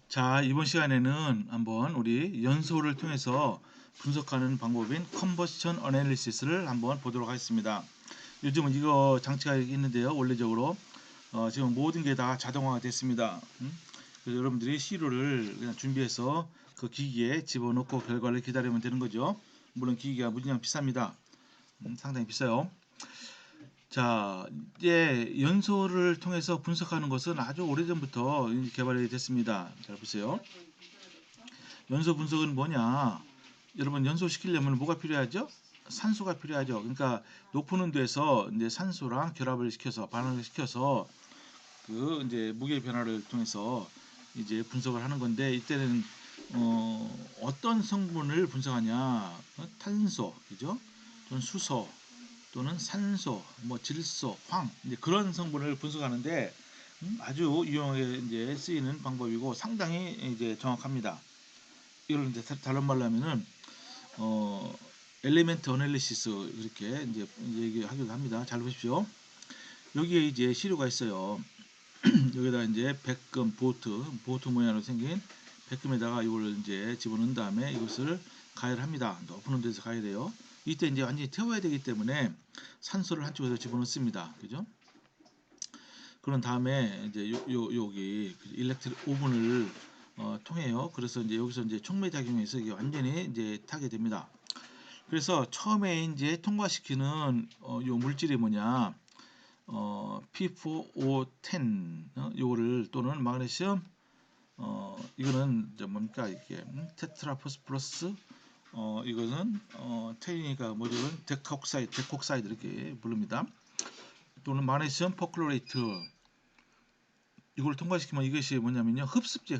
자, 이번 시간에는 한번 우리 연소를 통해서 분석하는 방법인 컨버션 어널리시스를 한번 보도록 하겠습니다. 요즘은 이거 장치가 있는데요. 원래적으로 지금 모든 게 다 자동화가 됐습니다. 그래서 여러분들이 시료를 그냥 준비해서 그 기기에 집어넣고 결과를 기다리면 되는 거죠. 물론 기기가 무지장 비쌉니다. 상당히 비싸요. 자, 이제 연소를 통해서 분석하는 것은 아주 오래전부터 개발이 됐습니다. 잘 보세요. 연소 분석은 뭐냐? 여러분 연소시키려면 뭐가 필요하죠? 산소가 필요하죠. 그러니까 높은 온도에서 이제 산소랑 결합을 시켜서 반응을 시켜서 그 이제 무게 변화를 통해서 이제 분석을 하는 건데 이때는 어떤 성분을 분석하냐? 탄소, 그죠? 또는 수소, 또는 산소, 뭐 질소, 황 이제 그런 성분을 분석하는데 아주 유용하게 이제 쓰이는 방법이고 상당히 이제 정확합니다. 이걸 이제 다른 말로 하면은 어 엘리멘트 어널리시스 이렇게 이제 얘기하기도 합니다. 잘 보십시오. 여기에 이제 시료가 있어요. 여기다 이제 백금 보트 모양으로 생긴 백금에다가 이걸 이제 집어넣은 다음에 이것을 가열합니다. 높은 온도에서 가열해요. 이때 이제 완전히 태워야 되기 때문에 산소를 한쪽에서 집어넣습니다. 그죠? 그런 다음에 이제 여기 일렉트릭 오븐을 통해요. 그래서 이제 여기서 이제 촉매 작용해서 이게 완전히 이제 타게 됩니다. 그래서 처음에 이제 통과시키는 요 물질이 뭐냐? P4O10 요거를 또는 마그네슘 이거는 뭡니까 이게 테트라포스플러스 이거는 테이니까 뭐죠? 데콕사이드 이렇게 부릅니다. 또는 마그네슘 퍼클로레이트 이걸 통과시키면 이것이 뭐냐면요 흡습제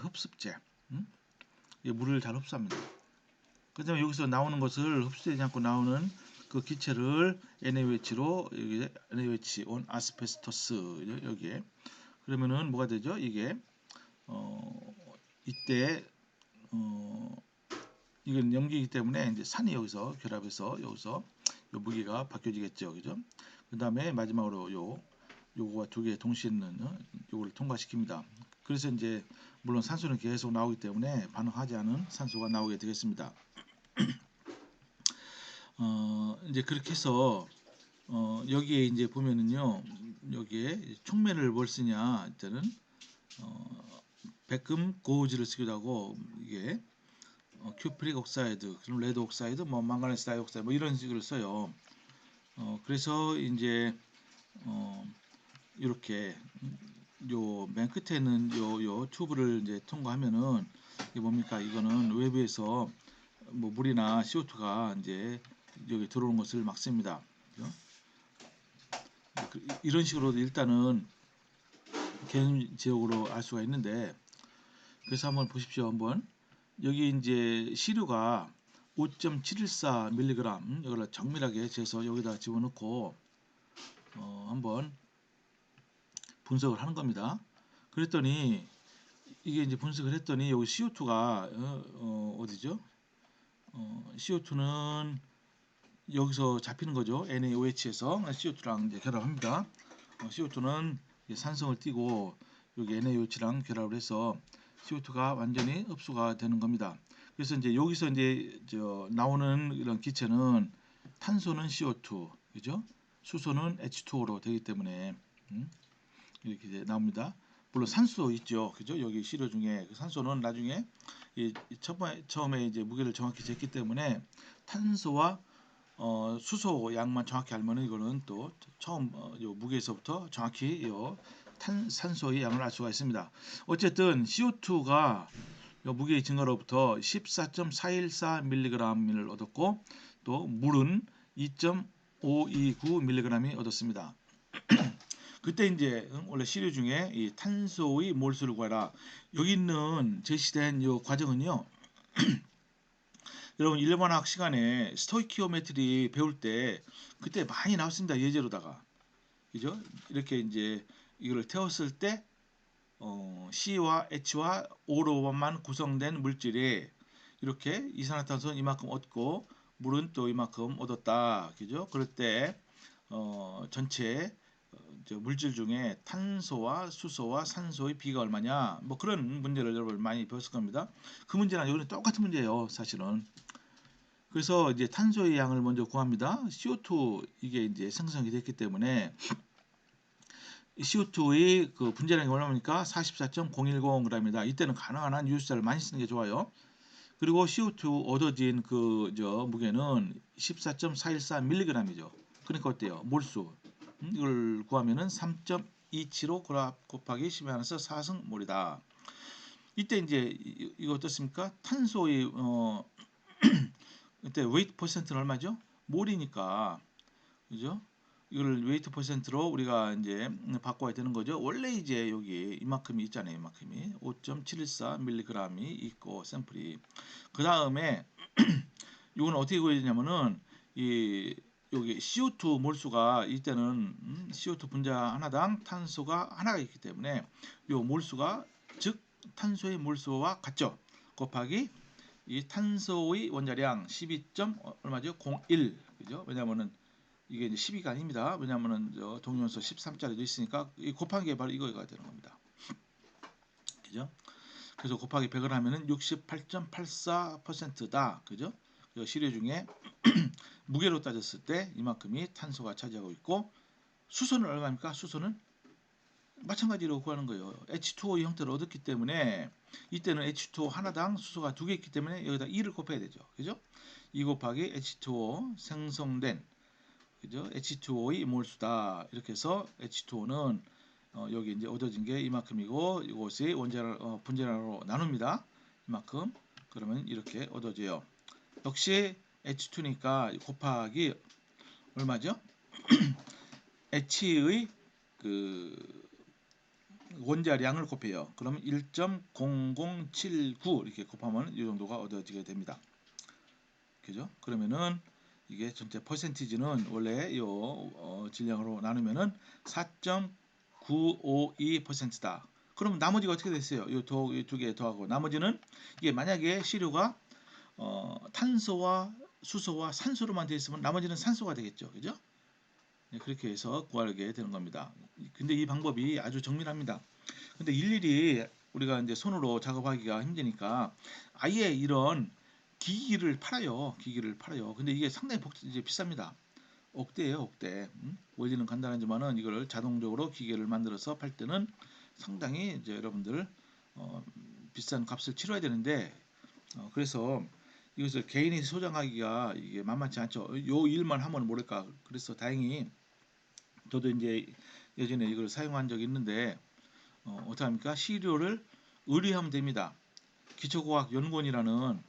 이게 물을 잘 흡수합니다. 그다음에 여기서 나오는 것을 흡수되지 않고 나오는 그 기체를 NaOH로 여기 NaOH 온 아스베스토스 여기에 그러면은 뭐가 되죠? 이게 이때 어 이건 염기이기 때문에 이제 산이 여기서 결합해서 여기서 요 무게가 바뀌어지겠죠, 그죠? 그 다음에 마지막으로 요거와 두 개 동시에 있는 요거를 통과시킵니다. 그래서 이제 물론 산소는 계속 나오기 때문에 반응하지 않은 산소가 나오게 되겠습니다. 이제 그렇게 해서 여기에 이제 보면은요 여기에 촉매를 뭘 쓰냐 일단은 백금 고우지를 쓰기도 하고 이게 큐프릭 옥사이드, 그럼 레드 옥사이드, 뭐 망가네스 다이옥사이드 뭐 이런 식으로 써요. 그래서 이제 이렇게 요 맨 끝에 있는 요 튜브를 이제 통과하면은 이게 뭡니까? 이거는 외부에서 뭐 물이나 CO2가 이제 여기 들어오는 것을 막습니다. 그죠? 이런 식으로 일단은 개념 지역으로 알 수가 있는데 그래서 한번 보십시오. 한번 여기 이제 시료가 5.714mg 이걸 정밀하게 재서 여기다 집어넣고 한번 분석을 하는 겁니다. 그랬더니 이게 이제 분석을 했더니 여기 CO2가 어디죠? CO2는 여기서 잡히는 거죠. NaOH에서 CO2랑 이제 결합합니다. CO2는 산성을 띠고 여기 NaOH랑 결합을 해서 CO2가 완전히 흡수가 되는 겁니다. 그래서 이제 여기서 이제 나오는 이런 기체는 탄소는 CO2, 그죠? 수소는 H2O로 되기 때문에 이렇게 이제 나옵니다. 물론 산소 있죠, 그죠? 여기 시료 중에 그 산소는 나중에 처음에 이제 무게를 정확히 쟀기 때문에 탄소와 수소 양만 정확히 알면은 이거는 또 처음 요 무게에서부터 정확히 산소의 양을 알 수가 있습니다. 어쨌든 CO2가 무게의 증가로부터 14.414mg을 얻었고 또 물은 2.529mg이 얻었습니다. 그때 이제 원래 시료 중에 이 탄소의 몰수를 구하라 여기 있는 제시된 요 과정은요. 여러분 일반학 시간에 스토이키오메트리 배울 때 그때 많이 나왔습니다. 예제로다가 그죠? 이렇게 이제 이거를 태웠을 때 C와 H와 O로만 구성된 물질이 이렇게 이산화탄소는 이만큼 얻고 물은 또 이만큼 얻었다. 그죠? 그럴 때 전체 물질 중에 탄소와 수소와 산소의 비가 얼마냐 뭐 그런 문제를 여러분 많이 배웠을 겁니다. 그 문제랑 이거는 똑같은 문제예요, 사실은. 그래서 이제 탄소의 양을 먼저 구합니다. CO2 이게 이제 생성이 됐기 때문에 CO2의 그 분자량이 얼마입니까? 44.010g입니다. 이때는 가능한 한 유효수자를 많이 쓰는 게 좋아요. 그리고 CO2 얻어진 그 무게는 14.414mg이죠. 그러니까 어때요? 몰수. 이걸 구하면은 3.275 곱하기 10에 한해서 4승몰이다. 이때 이제 이거 어떻습니까? 탄소의 이때 웨이트 퍼센트는 얼마죠? 몰이니까, 그죠? 이걸 웨이트 퍼센트로 우리가 이제 바꿔야 되는 거죠. 원래 이제 여기 이만큼이 있잖아요. 이만큼이 5.714mg이 있고 샘플이. 그 다음에 이건 어떻게 구해야 되냐면은 이 여기 CO2 몰수가 이때는 CO2 분자 하나당 탄소가 하나가 있기 때문에 요 몰수가 즉 탄소의 몰수와 같죠. 곱하기 이 탄소의 원자량 12. 얼마죠? 01. 그죠? 왜냐면은 이게 이제 12가 아닙니다. 왜냐면은 동위원소 13짜리도 있으니까 이 곱한 게 바로 이거가 되는 겁니다. 그죠? 그래서 곱하기 100을 하면은 68.84%다. 그죠? 시료 중에 무게로 따졌을 때 이만큼이 탄소가 차지하고 있고 수소는 얼마입니까? 수소는 마찬가지로 구하는 거예요. H2O 형태를 얻었기 때문에 이때는 H2O 하나당 수소가 2개 있기 때문에 여기다 2를 곱해야 되죠. 그죠? 2 곱하기 H2O 생성된 그죠? H2O의 몰수다. 이렇게 해서 H2O는 여기 이제 얻어진 게 이만큼이고 이것이 분자량으로 나눕니다. 이만큼. 그러면 이렇게 얻어져요. 역시 H2니까 곱하기 얼마죠? H의 그 원자량을 곱해요. 그러면 1.0079 이렇게 곱하면 이 정도가 얻어지게 됩니다. 그죠? 그러면은 이게 전체 퍼센티지는 원래 요 질량으로 나누면은 4.952%다. 그럼 나머지가 어떻게 됐어요? 이 두 개 더하고 나머지는 이게 만약에 시료가 탄소와 수소와 산소로만 되어 있으면 나머지는 산소가 되겠죠. 그죠? 네, 그렇게 해서 구하게 되는 겁니다. 근데 이 방법이 아주 정밀합니다. 근데 일일이 우리가 이제 손으로 작업하기가 힘드니까 아예 이런 기기를 팔아요. 기기를 팔아요. 근데 이게 상당히 이제 비쌉니다. 억대예요, 억대. 원리는 간단하지만은 이걸 자동적으로 기계를 만들어서 팔 때는 상당히 이제 여러분들 비싼 값을 치러야 되는데 그래서 이것을 개인이 소장하기가 이게 만만치 않죠. 요 일만 하면 모를까. 그래서 다행히 저도 이제 예전에 이걸 사용한 적이 있는데 어떻게 합니까? 시료를 의뢰하면 됩니다. 기초과학연구원이라는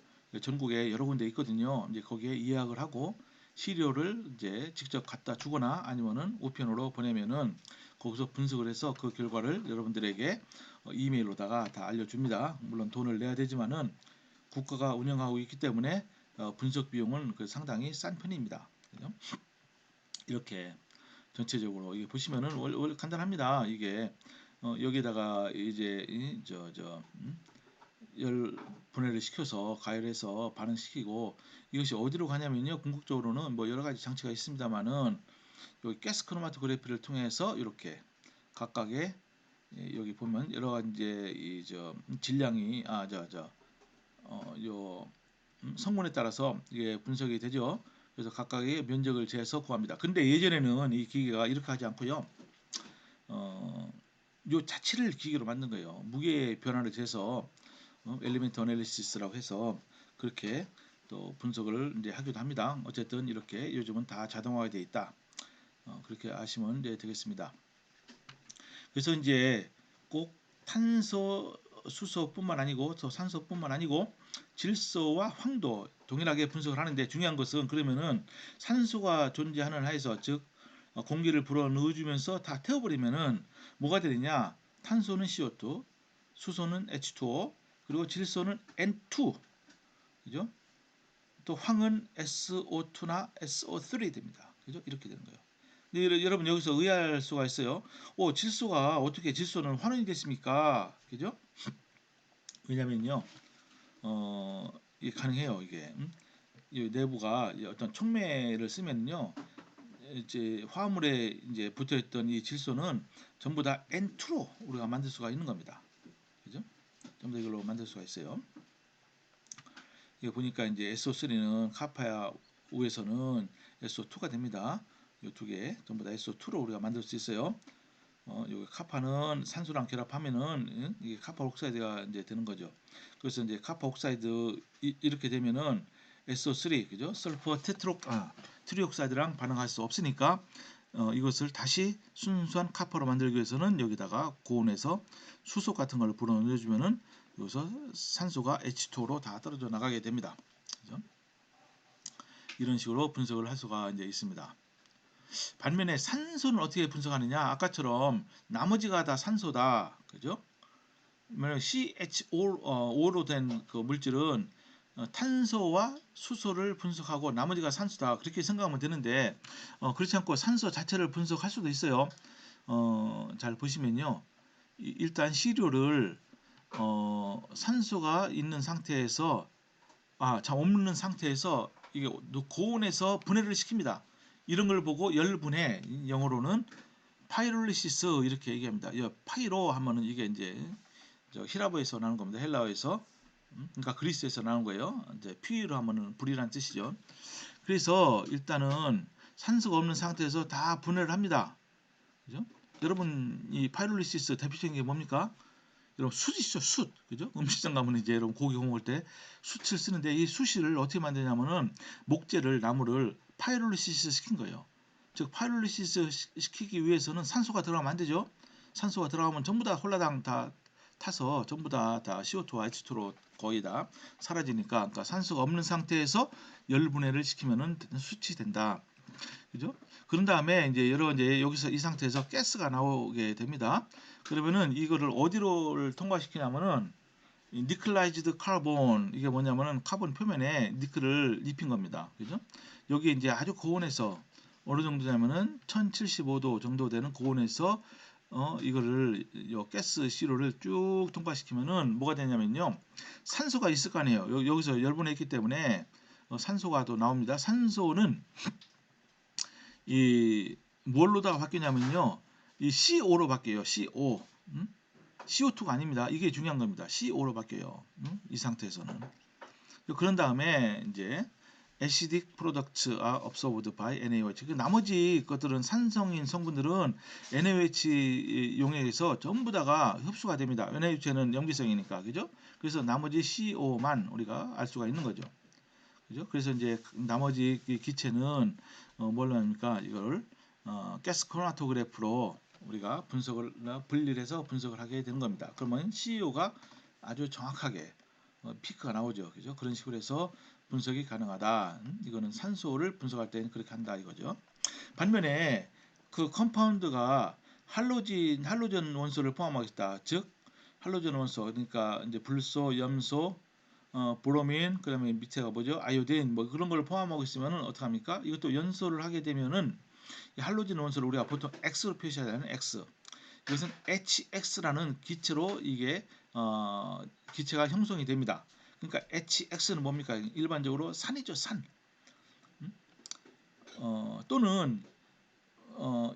전국에 여러 군데 있거든요. 이제 거기에 예약을 하고 시료를 이제 직접 갖다 주거나 아니면은 우편으로 보내면은 거기서 분석을 해서 그 결과를 여러분들에게 이메일로다가 다 알려줍니다. 물론 돈을 내야 되지만은 국가가 운영하고 있기 때문에 분석 비용은 상당히 싼 편입니다. 그죠? 이렇게 전체적으로 이게 보시면은 원래 간단합니다. 이게 여기다가 이제 열 분해를 시켜서 가열해서 반응시키고 이것이 어디로 가냐면요. 궁극적으로는 뭐 여러 가지 장치가 있습니다만은 여기 가스 크로마토그래피를 통해서 이렇게 각각의 여기 보면 여러 가지 이제 질량이 요 성분에 따라서 이게 분석이 되죠. 그래서 각각의 면적을 재서 구합니다. 근데 예전에는 이 기계가 이렇게 하지 않고요. 요 자체를 기계로 만든 거예요. 무게 변화를 재서 엘리멘트 어널리시스라고 해서 그렇게 또 분석을 이제 하기도 합니다. 어쨌든 이렇게 요즘은 다 자동화가 되어 있다. 그렇게 아시면 이제 되겠습니다. 그래서 이제 꼭 탄소, 수소뿐만 아니고 또 산소뿐만 아니고 질소와 황도 동일하게 분석을 하는데 중요한 것은 그러면은 산소가 존재하는 하에서 즉 공기를 불어 넣어주면서 다 태워버리면은 뭐가 되느냐? 탄소는 CO2, 수소는 H2O, 그리고 질소는 N2, 그죠? 또 황은 SO2나 SO3 됩니다. 그죠? 이렇게 되는 거예요. 근데 여러분 여기서 의아할 수가 있어요. 질소가 어떻게 질소는 환원이 됐습니까? 그죠? 왜냐면요, 이게 가능해요. 이게 이 내부가 어떤 촉매를 쓰면요, 이제 화합물에 이제 붙어 있던 이 질소는 전부 다 N2로 우리가 만들 수가 있는 겁니다. 그죠? 전부 다 이걸로 만들 수가 있어요. 이거 보니까 이제 SO3는 카파야 우에서는 SO2가 됩니다. 이 두 개 전부 다 SO2로 우리가 만들 수 있어요. 여기 카파는 산소랑 결합하면은 이게 카파 옥사이드가 이제 되는 거죠. 그래서 이제 카파 옥사이드 이렇게 되면은 SO3 그죠? 설퍼 트리옥사이드랑 반응할 수 없으니까 이것을 다시 순수한 카파로 만들기 위해서는 여기다가 고온에서 수소 같은 걸 불어넣어주면은 여기서 산소가 H2O로 다 떨어져 나가게 됩니다. 그죠? 이런 식으로 분석을 할 수가 이제 있습니다. 반면에 산소는 어떻게 분석하느냐? 아까처럼 나머지가 다 산소다, 그죠? CHO로 된 그 물질은 탄소와 수소를 분석하고 나머지가 산소다 그렇게 생각하면 되는데 그렇지 않고 산소 자체를 분석할 수도 있어요. 잘 보시면요, 일단 시료를 산소가 있는 상태에서 없는 상태에서 이게 고온에서 분해를 시킵니다. 이런 걸 보고 열분해, 영어로는 파이롤리시스 이렇게 얘기합니다. 파이로 하면은 이게 이제 히라보에서 나온 겁니다. 헬라어에서. 그러니까 그리스에서 나온 거예요. 이제 피로 하면은 불이란 뜻이죠. 그래서 일단은 산소가 없는 상태에서 다 분해를 합니다. 그죠? 여러분 이 파이롤리시스 대표적인 게 뭡니까? 여러분 숯이죠, 숯. 그죠? 음식점 가면 이제 여러분 고기 구워 먹을 때 숯을 쓰는데 이 숯을 어떻게 만드냐면은 목재를 나무를 파이롤리시스 시킨 거예요. 즉 파이롤리시스 시키기 위해서는 산소가 들어가면 안 되죠. 산소가 들어가면 전부 다 홀라당 다 타서 전부 다 CO2와 H2로 거의 다 사라지니까, 그러니까 산소가 없는 상태에서 열 분해를 시키면은 숯이 된다. 그죠? 그런 다음에 이제 여기서 이 상태에서 가스가 나오게 됩니다. 그러면은 이거를 어디로 통과시키냐면은 이 니클라이즈드 카본, 이게 뭐냐면은 카본 표면에 니클을 입힌 겁니다. 그죠? 여기 이제 아주 고온에서 어느 정도냐면은 1075도 정도 되는 고온에서 이거를 가스 시로를 쭉 통과시키면은 뭐가 되냐면요, 산소가 있을 거 아니에요. 여기서 열분했기 때문에 산소가 또 나옵니다. 산소는 이 뭘로다가 바뀌냐면요, 이 CO 로 바뀌어요. CO. CO2가 아닙니다. 이게 중요한 겁니다. CO로 바뀌어요. 이 상태에서는. 그런 다음에 이제 acidic products are absorbed by NaOH. 그 나머지 것들은 산성인 성분들은 NaOH 용액에서 전부 다가 흡수가 됩니다. NaOH는 염기성이니까, 그죠? 그래서 나머지 CO만 우리가 알 수가 있는 거죠. 그죠? 그래서 이제 나머지 기체는 뭘로 합니까? 이걸 가스 크로마토그래프로 우리가 분리를 해서 분석을 하게 되는 겁니다. 그러면 CEO가 아주 정확하게 피크가 나오죠. 그죠? 그런 식으로 해서 분석이 가능하다. 이거는 산소를 분석할 때는 그렇게 한다 이거죠. 반면에 그 컴파운드가 할로전 원소를 포함하겠다. 즉 할로전 원소, 그러니까 이제 불소, 염소, 브로민, 그다음에 밑에가 뭐죠? 아이오딘, 뭐 그런 걸 포함하고 있으면은 어떻게 합니까? 이것도 연소를 하게 되면은 이 할로진 원소를 우리가 보통 X로 표시해야 되는 X. 이것은 HX라는 기체로 이게 기체가 형성이 됩니다. 그러니까 HX는 뭡니까? 일반적으로 산이죠, 산. 또는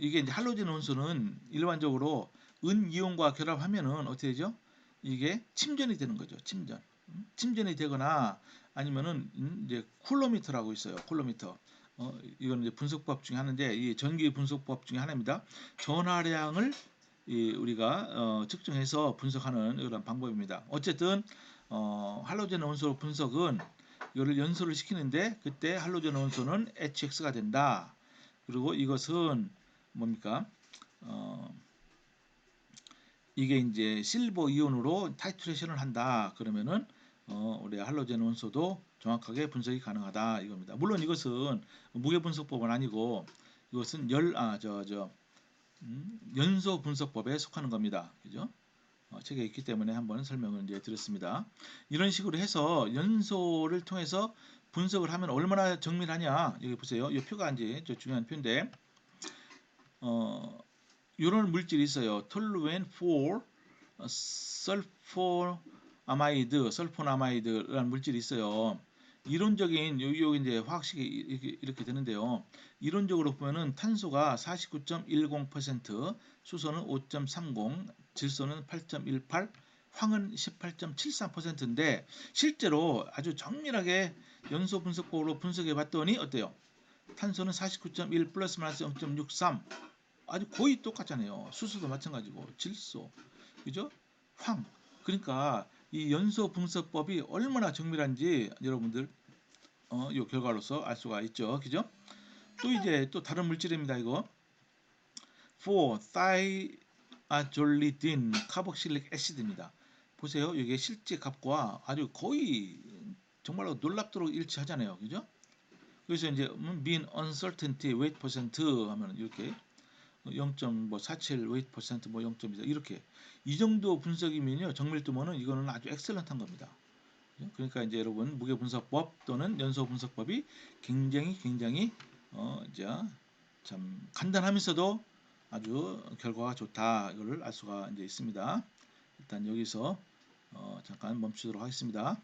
이게 이제 할로진 원소는 일반적으로 은이온과 결합하면은 어떻게 되죠? 이게 침전이 되는 거죠. 침전이 되거나 아니면은 이제 쿨로미터라고 있어요. 쿨로미터. 이거는 이제 분석법 중에 하나인데, 이 전기 분석법 중에 하나입니다. 전하량을 우리가 측정해서 분석하는 이런 방법입니다. 어쨌든 할로젠 원소 분석은 이거를 연소를 시키는데, 그때 할로젠 원소는 HX가 된다. 그리고 이것은 뭡니까? 이게 이제 실버 이온으로 타이트레이션을 한다. 그러면은 우리 할로젠 원소도 정확하게 분석이 가능하다 이겁니다. 물론 이것은 무게 분석법은 아니고 이것은 연소 분석법에 속하는 겁니다. 그죠? 책에 있기 때문에 한번 설명을 이제 드렸습니다. 이런 식으로 해서 연소를 통해서 분석을 하면 얼마나 정밀하냐. 여기 보세요. 이 표가 이제 중요한 표인데, 이런 물질이 있어요. 톨루엔 4 설포나마이드라는 물질이 있어요. 이론적인 요 이제 화학식이 이렇게 되는데요. 이론적으로 보면은 탄소가 49.10%, 수소는 5.30, 질소는 8.18, 황은 18.73%인데 실제로 아주 정밀하게 연소 분석법으로 분석해 봤더니 어때요? 탄소는 49.1 플러스 마이너스 0.63, 아주 거의 똑같잖아요. 수소도 마찬가지고 질소, 그죠? 황. 그러니까 이 연소 분석법이 얼마나 정밀한지 여러분들 요 결과로서 알 수가 있죠. 그죠? 또 이제 또 다른 물질입니다. 이거 4-thiazolidine 카복실릭 애시드입니다. 보세요. 이게 실제 값과 아주 거의 정말로 놀랍도록 일치하잖아요. 그죠? 그래서 이제 mean uncertainty weight percent 하면 이렇게 0.47 weight percent 뭐 0.2 이렇게 이 정도 분석이면요. 정밀도면은 이거는 아주 엑셀런트한 겁니다. 그러니까 이제 여러분 무게 분석법 또는 연소 분석법이 굉장히 이제 참 간단하면서도 아주 결과가 좋다 이거를 알 수가 이제 있습니다. 일단 여기서 잠깐 멈추도록 하겠습니다.